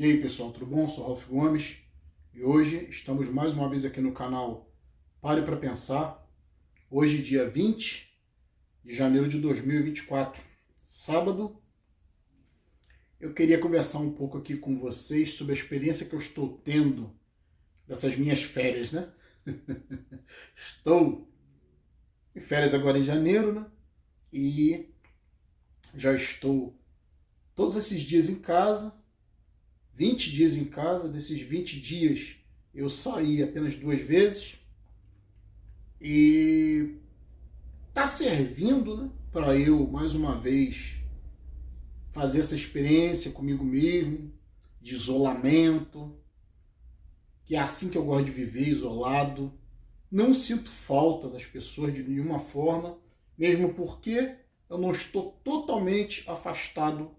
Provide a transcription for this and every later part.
E aí pessoal, tudo bom? Sou Ralf Gomes e hoje estamos mais uma vez aqui no canal Pare para Pensar. Hoje, dia 20 de janeiro de 2024, sábado. Eu queria conversar um pouco aqui com vocês sobre a experiência que eu estou tendo dessas minhas férias, né? Estou em férias agora em janeiro, né? E já estou todos esses dias em casa, 20 dias em casa. Desses 20 dias eu saí apenas 2 vezes e tá servindo, né, para eu mais uma vez fazer essa experiência comigo mesmo, de isolamento, que é assim que eu gosto de viver, isolado. Não sinto falta das pessoas de nenhuma forma, mesmo porque eu não estou totalmente afastado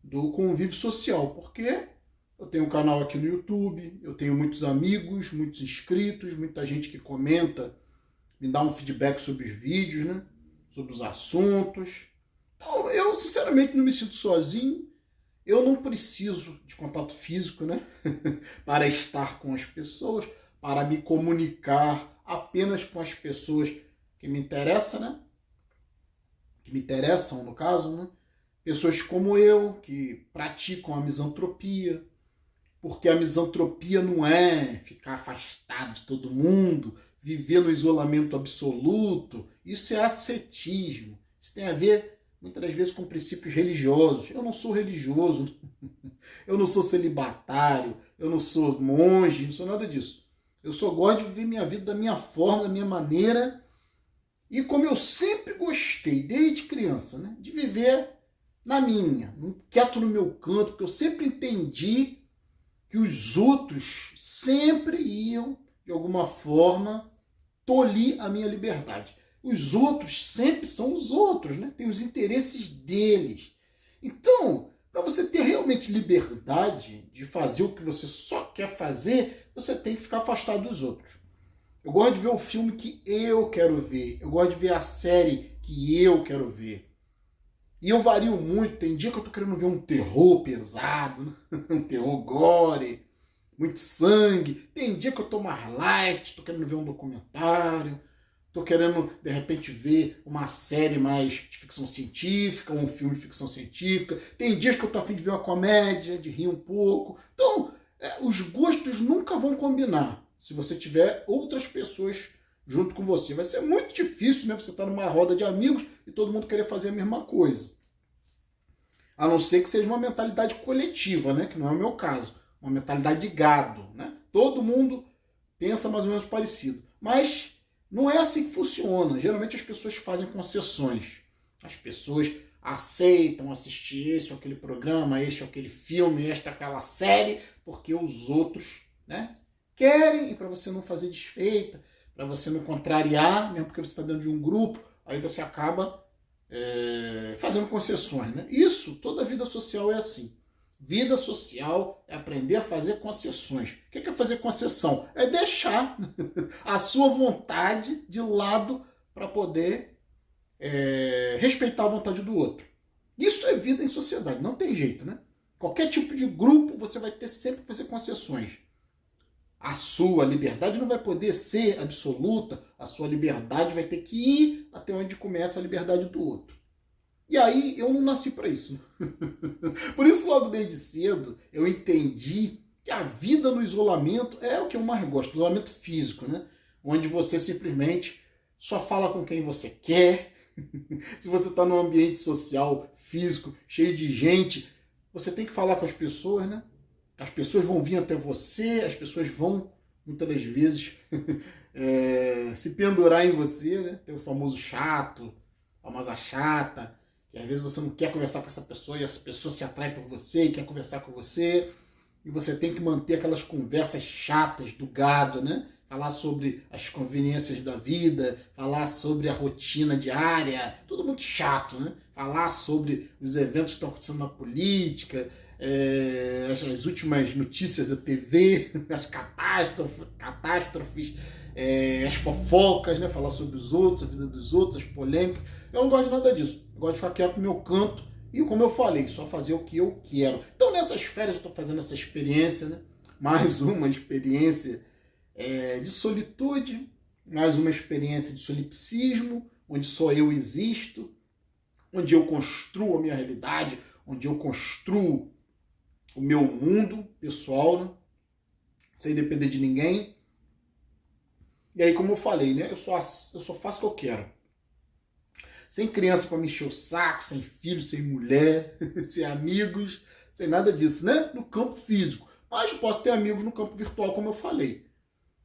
do convívio social, porque eu tenho um canal aqui no YouTube, eu tenho muitos amigos, muitos inscritos, muita gente que comenta, me dá um feedback sobre os vídeos, né? Sobre os assuntos. Então, eu sinceramente não me sinto sozinho. Eu não preciso de contato físico, né? Para estar com as pessoas, para me comunicar apenas com as pessoas que me interessam, né? Que me interessam, no caso, né? Pessoas como eu, que praticam a misantropia, porque a misantropia não é ficar afastado de todo mundo, viver no isolamento absoluto. Isso é ascetismo. Isso tem a ver, muitas das vezes, com princípios religiosos. Eu não sou religioso, eu não sou celibatário, eu não sou monge, não sou nada disso. Eu só gosto de viver minha vida da minha forma, da minha maneira, e como eu sempre gostei, desde criança, né, de viver na minha, quieto no meu canto, porque eu sempre entendi que os outros sempre iam, de alguma forma, tolir a minha liberdade. Os outros sempre são os outros, né? Tem os interesses deles. Então, para você ter realmente liberdade de fazer o que você só quer fazer, você tem que ficar afastado dos outros. Eu gosto de ver o filme que eu quero ver. Eu gosto de ver a série que eu quero ver. E eu vario muito. Tem dia que eu tô querendo ver um terror pesado, né? Um terror gore, muito sangue. Tem dia que eu tô mais light, tô querendo ver um documentário, tô querendo, de repente, ver uma série mais de ficção científica, um filme de ficção científica. Tem dias que eu tô a fim de ver uma comédia, de rir um pouco. Então, os gostos nunca vão combinar se você tiver outras pessoas junto com você. Vai ser muito difícil, né? Você estar numa roda de amigos e todo mundo querer fazer a mesma coisa. A não ser que seja uma mentalidade coletiva, né? Que não é o meu caso. Uma mentalidade de gado, né? Todo mundo pensa mais ou menos parecido. Mas não é assim que funciona. Geralmente as pessoas fazem concessões. As pessoas aceitam assistir esse ou aquele programa, este ou aquele filme, esta ou aquela série, porque os outros, né, querem, e para você não fazer desfeita, para você não contrariar, mesmo porque você está dentro de um grupo, aí você acaba fazendo concessões, né? Isso, toda vida social é assim. Vida social é aprender a fazer concessões. O que é fazer concessão? É deixar a sua vontade de lado para poder respeitar a vontade do outro. Isso é vida em sociedade, não tem jeito, né? Qualquer tipo de grupo você vai ter sempre que fazer concessões. A sua liberdade não vai poder ser absoluta, a sua liberdade vai ter que ir até onde começa a liberdade do outro. E aí eu não nasci para isso. Por isso, logo desde cedo, eu entendi que a vida no isolamento é o que eu mais gosto, isolamento físico, né? Onde você simplesmente só fala com quem você quer. Se você está num ambiente social, físico, cheio de gente, você tem que falar com as pessoas, né? As pessoas vão vir até você, as pessoas vão, muitas das vezes, se pendurar em você, né? Tem o famoso chato, a famosa chata, que às vezes você não quer conversar com essa pessoa e essa pessoa se atrai por você e quer conversar com você, e você tem que manter aquelas conversas chatas do gado, né? Falar sobre as conveniências da vida, falar sobre a rotina diária, tudo muito chato, né? Falar sobre os eventos que estão acontecendo na política, as últimas notícias da TV, as catástrofes, as fofocas, né? Falar sobre os outros, a vida dos outros, as polêmicas. Eu não gosto de nada disso. Eu gosto de ficar quieto no meu canto E como eu falei, só fazer o que eu quero. Então nessas férias eu estou fazendo essa experiência, né? Mais uma experiência de solitude, mais uma experiência de solipsismo, onde só eu existo, onde eu construo a minha realidade, onde eu construo o meu mundo pessoal, né? Sem depender de ninguém. E aí, como eu falei, né? Eu só faço o que eu quero. Sem criança para me encher o saco, sem filho, sem mulher, sem amigos, sem nada disso, né? No campo físico. Mas eu posso ter amigos no campo virtual, como eu falei.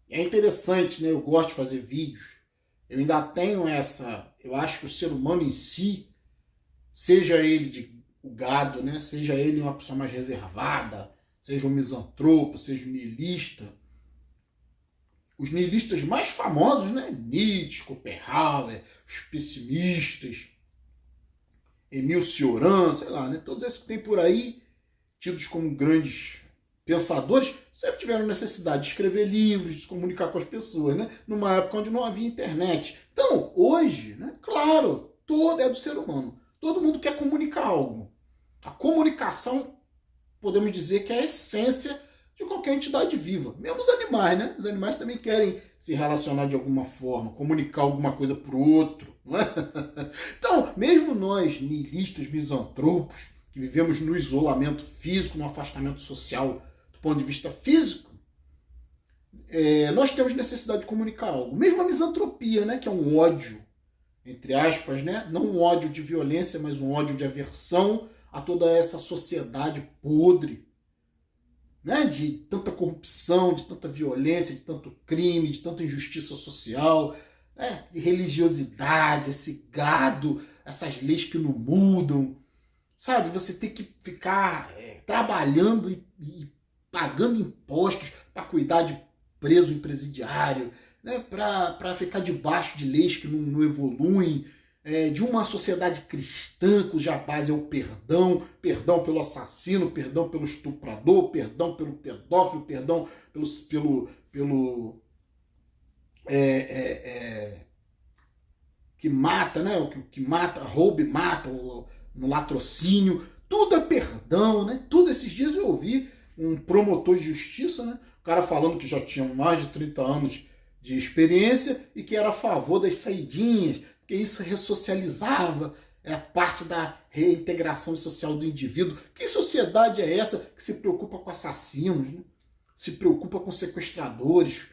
É interessante, né? Eu gosto de fazer vídeos. Eu ainda tenho essa... Eu acho que o ser humano em si, seja ele o gado, né? Seja ele uma pessoa mais reservada, seja um misantropo, seja um niilista. Os niilistas mais famosos, né? Nietzsche, Schopenhauer, os pessimistas, Emile Cioran, sei lá, né? Todos esses que tem por aí, tidos como grandes pensadores, sempre tiveram necessidade de escrever livros, de se comunicar com as pessoas, né? Numa época onde não havia internet. Então, hoje, né? Claro, todo é do ser humano. Todo mundo quer comunicar algo. A comunicação, podemos dizer que é a essência de qualquer entidade viva. Mesmo os animais, né? Os animais também querem se relacionar de alguma forma, comunicar alguma coisa para o outro. Não é? Então, mesmo nós, niilistas, misantropos, que vivemos no isolamento físico, no afastamento social do ponto de vista físico, nós temos necessidade de comunicar algo. Mesmo a misantropia, né? Que é um ódio, entre aspas, né? Não um ódio de violência, mas um ódio de aversão a toda essa sociedade podre, né? De tanta corrupção, de tanta violência, de tanto crime, de tanta injustiça social, né? De religiosidade, esse gado, essas leis que não mudam, sabe? Você tem que ficar trabalhando e pagando impostos para cuidar de preso em presidiário, né? Para ficar debaixo de leis que não evoluem, de uma sociedade cristã cuja base é o perdão, perdão pelo assassino, perdão pelo estuprador, perdão pelo pedófilo, perdão pelo que mata, né? O que mata, rouba e mata, no latrocínio, tudo é perdão, né? Tudo esses dias eu ouvi um promotor de justiça, né? O cara falando que já tinha mais de 30 anos de experiência e que era a favor das saidinhas, porque isso ressocializava, é a parte da reintegração social do indivíduo. Que sociedade é essa que se preocupa com assassinos, né? Se preocupa com sequestradores,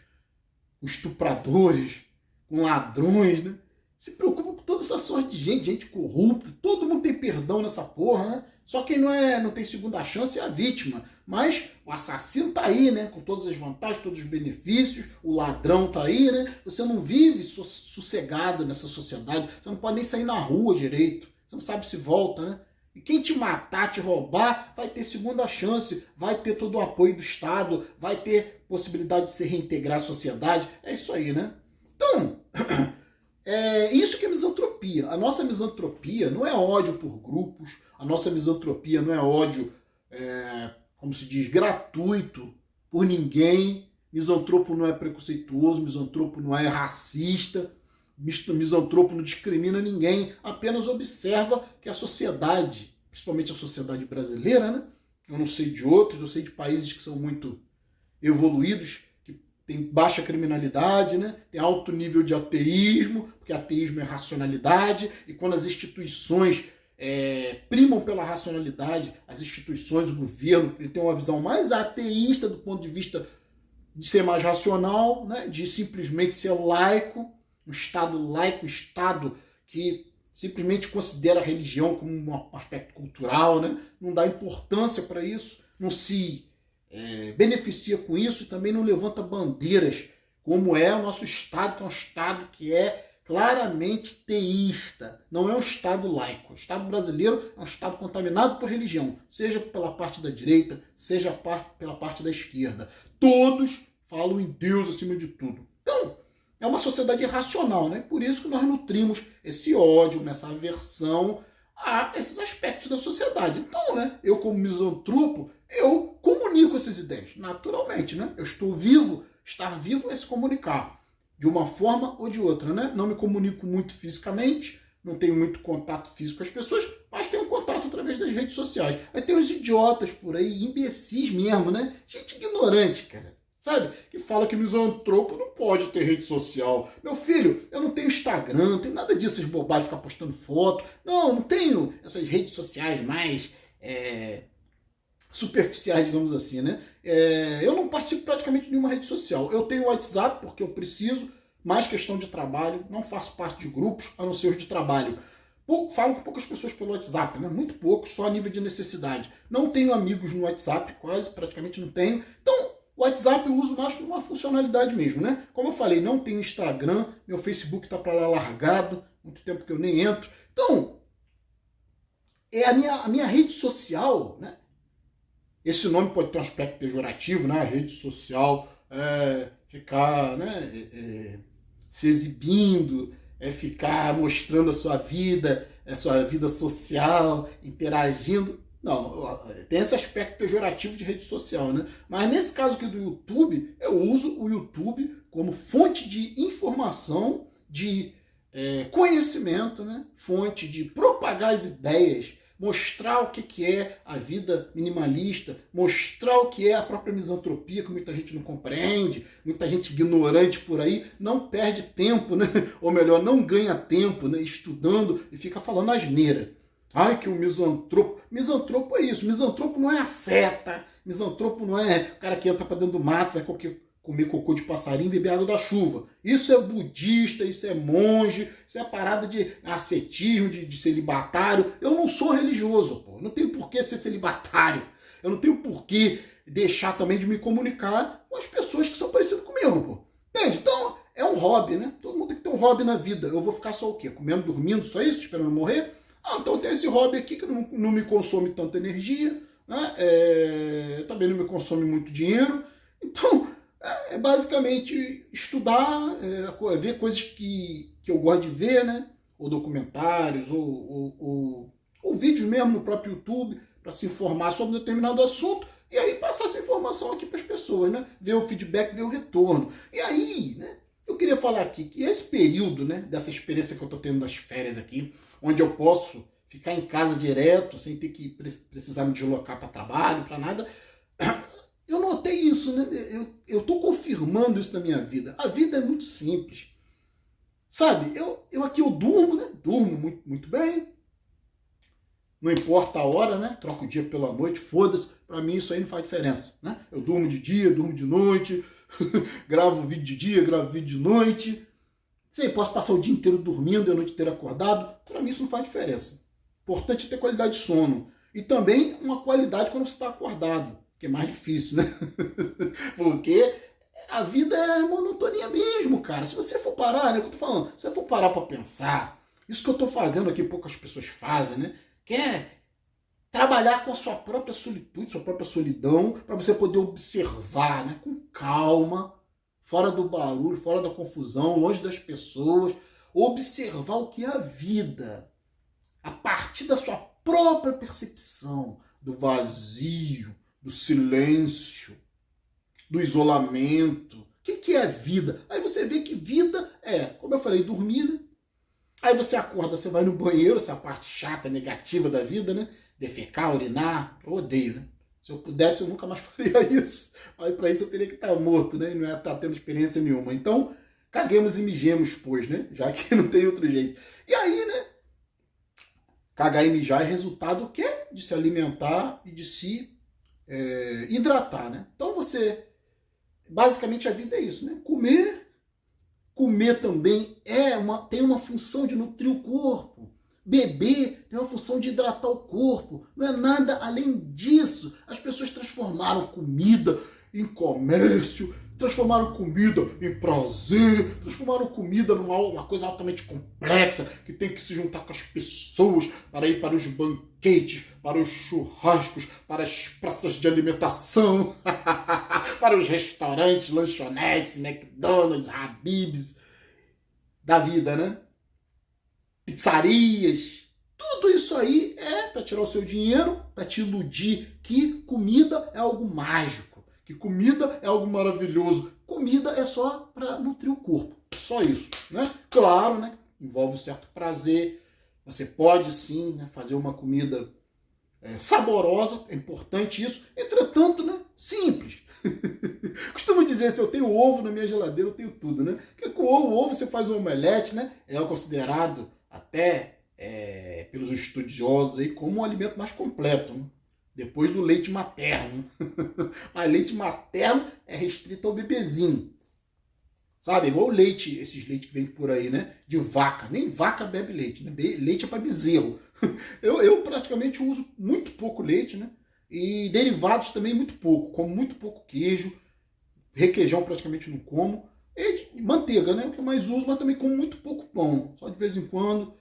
com estupradores, com ladrões, né? Se preocupa com toda essa sorte de gente corrupta, todo mundo tem perdão nessa porra, né? Só quem não tem segunda chance é a vítima. Mas o assassino tá aí, né? Com todas as vantagens, todos os benefícios, o ladrão tá aí, né? Você não vive sossegado nessa sociedade, você não pode nem sair na rua direito, você não sabe se volta, né? E quem te matar, te roubar, vai ter segunda chance, vai ter todo o apoio do Estado, vai ter possibilidade de se reintegrar à sociedade. É isso aí, né? Então, isso que é misantropia. A nossa misantropia não é ódio por grupos, a nossa misantropia não é ódio, como se diz, gratuito por ninguém. Misantropo não é preconceituoso, misantropo não é racista, misantropo não discrimina ninguém, apenas observa que a sociedade, principalmente a sociedade brasileira, né? Eu não sei de outros, eu sei de países que são muito evoluídos, tem baixa criminalidade, né? Tem alto nível de ateísmo, porque ateísmo é racionalidade, e quando as instituições primam pela racionalidade, as instituições, o governo, ele tem uma visão mais ateísta do ponto de vista de ser mais racional, né? De simplesmente ser laico, um Estado laico, um Estado que simplesmente considera a religião como um aspecto cultural, né? Não dá importância para isso, não se beneficia com isso e também não levanta bandeiras, como é o nosso Estado, que é um Estado que é claramente teísta, não é um Estado laico. O Estado brasileiro é um Estado contaminado por religião, seja pela parte da direita, seja pela parte da esquerda. Todos falam em Deus acima de tudo. Então, é uma sociedade irracional, né? Por isso que nós nutrimos esse ódio, essa aversão a esses aspectos da sociedade. Então, né, eu como misantropo, eu comunico essas ideias, naturalmente, né? Eu estou vivo, estar vivo é se comunicar, de uma forma ou de outra, né? Não me comunico muito fisicamente, não tenho muito contato físico com as pessoas, mas tenho contato através através das redes sociais. Aí tem os idiotas por aí, imbecis mesmo, né? Gente ignorante, cara. Sabe? Que fala que misantropo não pode ter rede social. Meu filho, eu não tenho Instagram, não tenho nada disso, essas bobagens, ficar postando foto. Não tenho essas redes sociais mais superficiais, digamos assim, né? Eu não participo praticamente de nenhuma rede social. Eu tenho WhatsApp porque eu preciso, mais questão de trabalho, não faço parte de grupos, a não ser os de trabalho. Falo com poucas pessoas pelo WhatsApp, né? Muito poucos, só a nível de necessidade. Não tenho amigos no WhatsApp, quase, praticamente não tenho. Então, o WhatsApp eu uso mais como uma funcionalidade mesmo, né? Como eu falei, não tenho Instagram, meu Facebook tá para lá largado, muito tempo que eu nem entro. Então, é a minha rede social, né? Esse nome pode ter um aspecto pejorativo, né? A rede social, ficar, né? Se exibindo, ficar mostrando a sua vida social, interagindo. Não, tem esse aspecto pejorativo de rede social, né? Mas nesse caso aqui do YouTube, eu uso o YouTube como fonte de informação, de conhecimento, né? Fonte de propagar as ideias, mostrar o que é a vida minimalista, mostrar o que é a própria misantropia, que muita gente não compreende, muita gente ignorante por aí, não perde tempo, né? Ou melhor, não ganha tempo, né? Estudando e fica falando asneira. Ai, que o misantropo. Misantropo é isso. Misantropo não é a seta. Misantropo não é o cara que entra para dentro do mato, vai comer cocô de passarinho e beber água da chuva. Isso é budista, isso é monge, isso é parada de ascetismo, de celibatário. Eu não sou religioso, pô. Eu não tenho por que ser celibatário. Eu não tenho por que deixar também de me comunicar com as pessoas que são parecidas comigo, pô. Entende? Então, é um hobby, né? Todo mundo tem que ter um hobby na vida. Eu vou ficar só o quê? Comendo, dormindo, só isso? Esperando morrer? Então eu tenho esse hobby aqui que não me consome tanta energia, né? Também não me consome muito dinheiro. Então, é basicamente estudar, ver coisas que eu gosto de ver, né? Ou documentários, ou vídeos mesmo no próprio YouTube, para se informar sobre um determinado assunto, e aí passar essa informação aqui para as pessoas, né? Ver o feedback, ver o retorno. E aí, né? Eu queria falar aqui que esse período, né, dessa experiência que eu estou tendo das férias aqui, onde eu posso ficar em casa direto, sem ter que precisar me deslocar para trabalho, para nada, eu notei isso, né? Eu estou confirmando isso na minha vida. A vida é muito simples. Sabe, eu aqui eu durmo, né? Durmo muito, muito bem. Não importa a hora, né? Troco o dia pela noite, foda-se. Para mim isso aí não faz diferença, né? Eu durmo de dia, durmo de noite, gravo vídeo de dia, gravo vídeo de noite. Sei, posso passar o dia inteiro dormindo e a noite inteira acordado. Para mim isso não faz diferença. Importante é ter qualidade de sono. E também uma qualidade quando você está acordado, que é mais difícil, né? Porque a vida é monotonia mesmo, cara. Se você for parar, né? O que eu tô falando, se você for parar para pensar, isso que eu tô fazendo aqui, poucas pessoas fazem, né? Que é trabalhar com a sua própria solitude, sua própria solidão, para você poder observar, né? Com calma, fora do barulho, fora da confusão, longe das pessoas, observar o que é a vida, a partir da sua própria percepção, do vazio, do silêncio, do isolamento. O que é a vida? Aí você vê que vida é, como eu falei, dormir, né? Aí você acorda, você vai no banheiro, essa parte chata, negativa da vida, né? Defecar, urinar, eu odeio, né? Se eu pudesse, eu nunca mais faria isso. Aí para isso eu teria que estar morto, né? E não ia estar tendo experiência nenhuma. Então, caguemos e mijemos, pois, né? Já que não tem outro jeito. E aí, né? Cagar e mijar é resultado do quê? De se alimentar e de se hidratar, né? Então você, basicamente a vida é isso, né? Comer também tem uma função de nutrir o corpo. Beber tem uma função de hidratar o corpo. Não é nada além disso. As pessoas transformaram comida em comércio, transformaram comida em prazer, transformaram comida numa coisa altamente complexa, que tem que se juntar com as pessoas para ir para os banquetes, para os churrascos, para as praças de alimentação, para os restaurantes, lanchonetes, McDonald's, Habib's da vida, né? Pizzarias. Tudo isso aí é para tirar o seu dinheiro, para te iludir que comida é algo mágico, que comida é algo maravilhoso. Comida é só para nutrir o corpo. Só isso, né? Claro, né? Envolve um certo prazer. Você pode sim, né, fazer uma comida saborosa, é importante isso, entretanto, né, simples. Costumo dizer, se eu tenho ovo na minha geladeira, eu tenho tudo, né? Porque com o ovo você faz um omelete, né? É considerado até pelos estudiosos aí como um alimento mais completo, né? Depois do leite materno. Mas leite materno é restrito ao bebezinho. Sabe? Igual o leite, esses leites que vem por aí, né? De vaca. Nem vaca bebe leite, né? Leite é para bezerro. Eu praticamente uso muito pouco leite, né? E derivados também muito pouco. Como muito pouco queijo. Requeijão praticamente não como. E manteiga, né? O que eu mais uso, mas também como muito pouco pão. Só de vez em quando.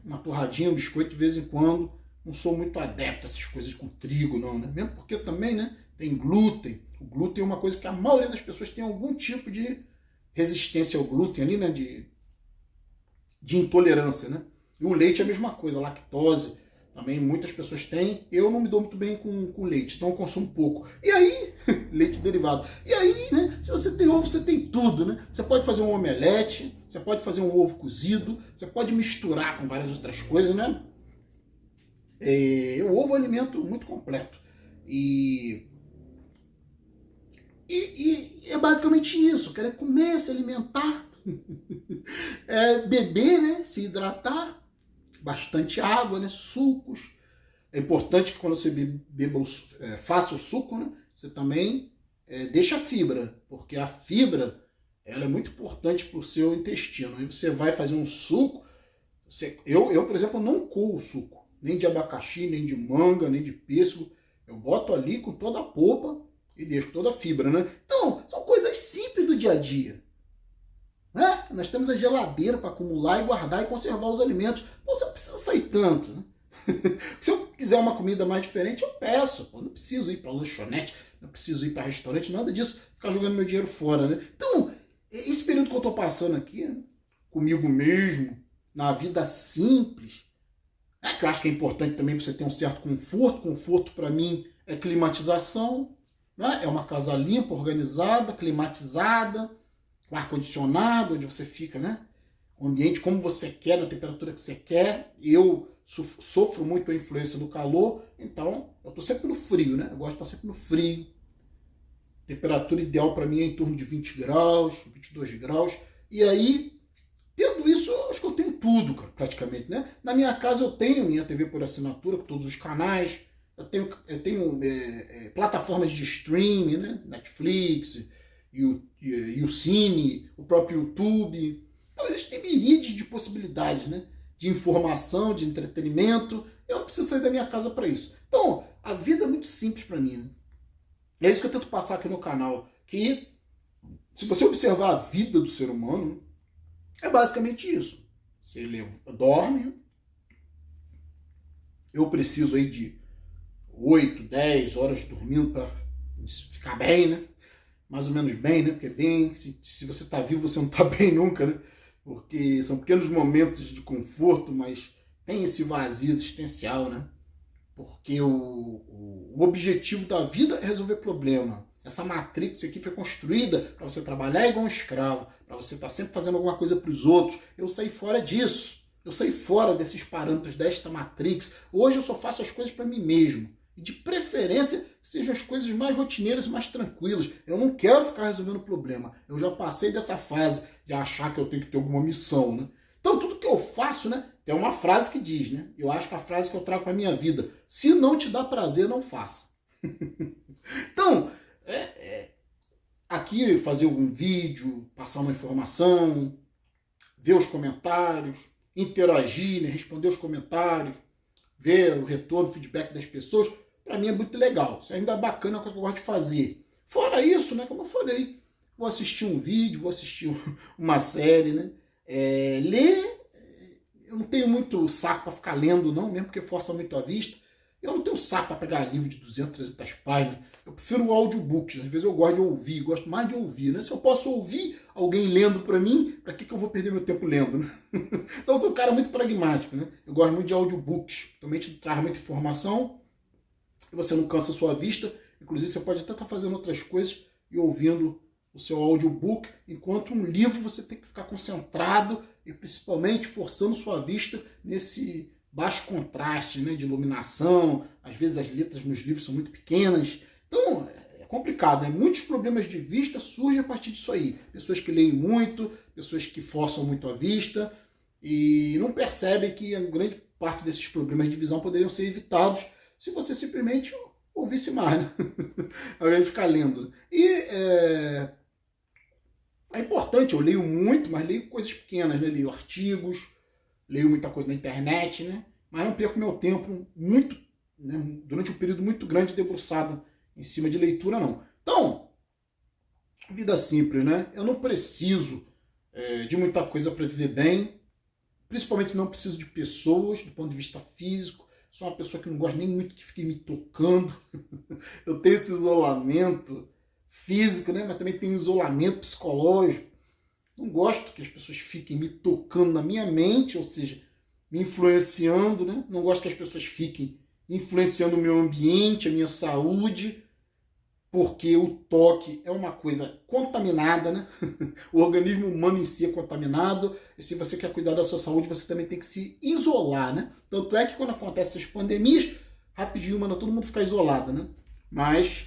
Uma torradinha, um biscoito de vez em quando. Não sou muito adepto a essas coisas com trigo, não, né? Mesmo porque também, né? Tem glúten. O glúten é uma coisa que a maioria das pessoas tem algum tipo de resistência ao glúten ali, né? De intolerância, né? E o leite é a mesma coisa, lactose também muitas pessoas têm. Eu não me dou muito bem com leite, então eu consumo pouco. E aí, leite derivado. E aí, né? Se você tem ovo, você tem tudo, né? Você pode fazer um omelete, você pode fazer um ovo cozido, você pode misturar com várias outras coisas, né? O ovo é um alimento muito completo. E é basicamente isso. Quer comer, se alimentar, beber, né? Se hidratar, bastante água, né? Sucos. É importante que quando você faça o suco, né? Você também deixa a fibra, porque a fibra ela é muito importante para o seu intestino. Aí você vai fazer um suco. Eu, por exemplo, não coo o suco. Nem de abacaxi, nem de manga, nem de pêssego. Eu boto ali com toda a polpa e deixo toda a fibra, né? Então, são coisas simples do dia a dia. Né? Nós temos a geladeira para acumular e guardar e conservar os alimentos. Então você não precisa sair tanto. Né? Se eu quiser uma comida mais diferente, eu peço. Eu não preciso ir para lanchonete, não preciso ir para restaurante, nada disso. Ficar jogando meu dinheiro fora. Né? Então, esse período que eu estou passando aqui, né? Comigo mesmo, na vida simples, que eu acho que é importante também você ter um certo conforto. Conforto, para mim, é climatização. Né? É uma casa limpa, organizada, climatizada, com ar-condicionado, onde você fica, né? O ambiente como você quer, na temperatura que você quer. Eu sofro muito a influência do calor, então eu estou sempre no frio, né? Eu gosto de estar sempre no frio. Temperatura ideal para mim é em torno de 20 graus, 22 graus. E aí, tendo isso, eu acho que eu tenho tudo, praticamente, né? Na minha casa eu tenho minha TV por assinatura, com todos os canais. Eu tenho plataformas de streaming, né? Netflix, o Cine, o próprio YouTube. Então existem miríades de possibilidades, né? De informação, de entretenimento. Eu não preciso sair da minha casa para isso. Então, a vida é muito simples para mim. Né? É isso que eu tento passar aqui no canal. Que, se você observar a vida do ser humano, é basicamente isso. Você dorme. Eu preciso aí de 8, 10 horas dormindo para ficar bem, né? Mais ou menos bem, né? Porque bem, se você está vivo, você não está bem nunca, né? Porque são pequenos momentos de conforto, mas tem esse vazio existencial, né? Porque o objetivo da vida é resolver problema. Essa matrix aqui foi construída para você trabalhar igual um escravo, para você estar sempre fazendo alguma coisa para os outros. Eu saí fora disso. Eu saí fora desses parâmetros desta matrix. Hoje eu só faço as coisas para mim mesmo. E de preferência que sejam as coisas mais rotineiras e mais tranquilas. Eu não quero ficar resolvendo problema. Eu já passei dessa fase de achar que eu tenho que ter alguma missão, né? Então tudo que eu faço, né? Tem uma frase que diz, né? Eu acho que a frase que eu trago para a minha vida: se não te dá prazer, não faça. Então, aqui fazer algum vídeo, passar uma informação, ver os comentários, interagir, né? Responder os comentários, ver o retorno, o feedback das pessoas, para mim é muito legal. Isso ainda é bacana, é uma coisa que eu gosto de fazer. Fora isso, né, como eu falei, vou assistir um vídeo, vou assistir uma série, né? Ler, eu não tenho muito saco para ficar lendo, não, mesmo porque força muito a vista. Eu não tenho saco para pegar livro de 200, 300 páginas. Eu prefiro o audiobook. Às vezes eu gosto de ouvir, gosto mais de ouvir, né? Se eu posso ouvir alguém lendo para mim, para que eu vou perder meu tempo lendo, né? Então eu sou um cara muito pragmático, né? Eu gosto muito de audiobooks. Também te traz muita informação e você não cansa a sua vista. Inclusive você pode até estar fazendo outras coisas e ouvindo o seu audiobook, enquanto um livro você tem que ficar concentrado e principalmente forçando sua vista baixo contraste, né, de iluminação, às vezes as letras nos livros são muito pequenas. Então, é complicado, né? Muitos problemas de vista surgem a partir disso aí. Pessoas que leem muito, pessoas que forçam muito a vista e não percebem que a grande parte desses problemas de visão poderiam ser evitados se você simplesmente ouvisse mais, né? Ao invés de ficar lendo. E é importante, eu leio muito, mas leio coisas pequenas, né? Leio artigos, leio muita coisa na internet, né? Mas não perco meu tempo muito, né, durante um período muito grande debruçado em cima de leitura, não. Então, vida simples, né? Eu não preciso de muita coisa para viver bem, principalmente não preciso de pessoas do ponto de vista físico. Sou uma pessoa que não gosta nem muito que fique me tocando. Eu tenho esse isolamento físico, né? Mas também tenho isolamento psicológico. Não gosto que as pessoas fiquem me tocando na minha mente, ou seja, me influenciando, né? Não gosto que as pessoas fiquem influenciando o meu ambiente, a minha saúde, porque o toque é uma coisa contaminada, né? O organismo humano em si é contaminado, e se você quer cuidar da sua saúde, você também tem que se isolar, né? Tanto é que quando acontecem essas pandemias, rapidinho manda todo mundo ficar isolado, né? Mas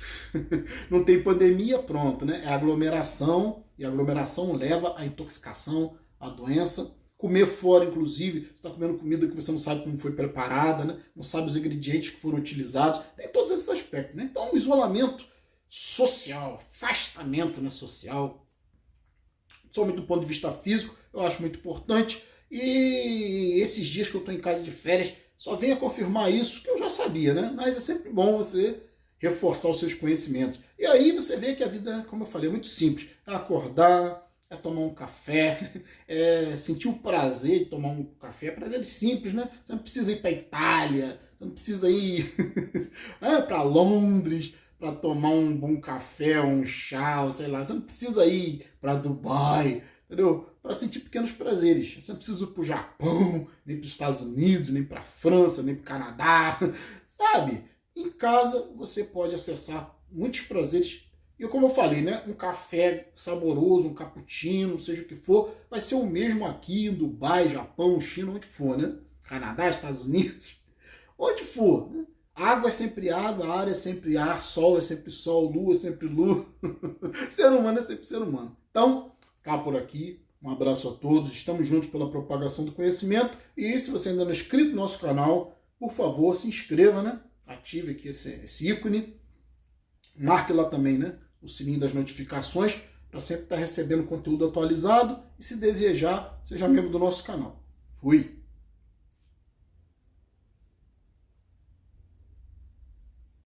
não tem pandemia, pronto, né? É aglomeração, e a aglomeração leva à intoxicação, à doença. Comer fora, inclusive, você está comendo comida que você não sabe como foi preparada, né? Não sabe os ingredientes que foram utilizados, tem todos esses aspectos, né? Então, o isolamento social, afastamento, né, social, somente do ponto de vista físico, eu acho muito importante. E esses dias que eu estou em casa de férias, só venho a confirmar isso, que eu já sabia, né? Mas é sempre bom você reforçar os seus conhecimentos. E aí você vê que a vida, como eu falei, é muito simples. É acordar, é tomar um café, é sentir o prazer de tomar um café. Prazeres simples, né? Você não precisa ir para a Itália, você não precisa ir para Londres para tomar um bom café, um chá, sei lá. Você não precisa ir para Dubai, entendeu? Para sentir pequenos prazeres. Você não precisa ir para o Japão, nem para os Estados Unidos, nem para a França, nem para o Canadá, sabe? Em casa você pode acessar muitos prazeres. E como eu falei, né? Um café saboroso, um cappuccino, seja o que for, vai ser o mesmo aqui em Dubai, Japão, China, onde for, né? Canadá, Estados Unidos, onde for, né? Água é sempre água, ar é sempre ar, sol é sempre sol, lua é sempre lua. Ser humano é sempre ser humano. Então, cá por aqui. Um abraço a todos. Estamos juntos pela propagação do conhecimento. E se você ainda não é inscrito no nosso canal, por favor, se inscreva, né? Ative aqui esse ícone. Marque lá também, né? O sininho das notificações para sempre estar recebendo conteúdo atualizado. E se desejar, seja membro do nosso canal. Fui!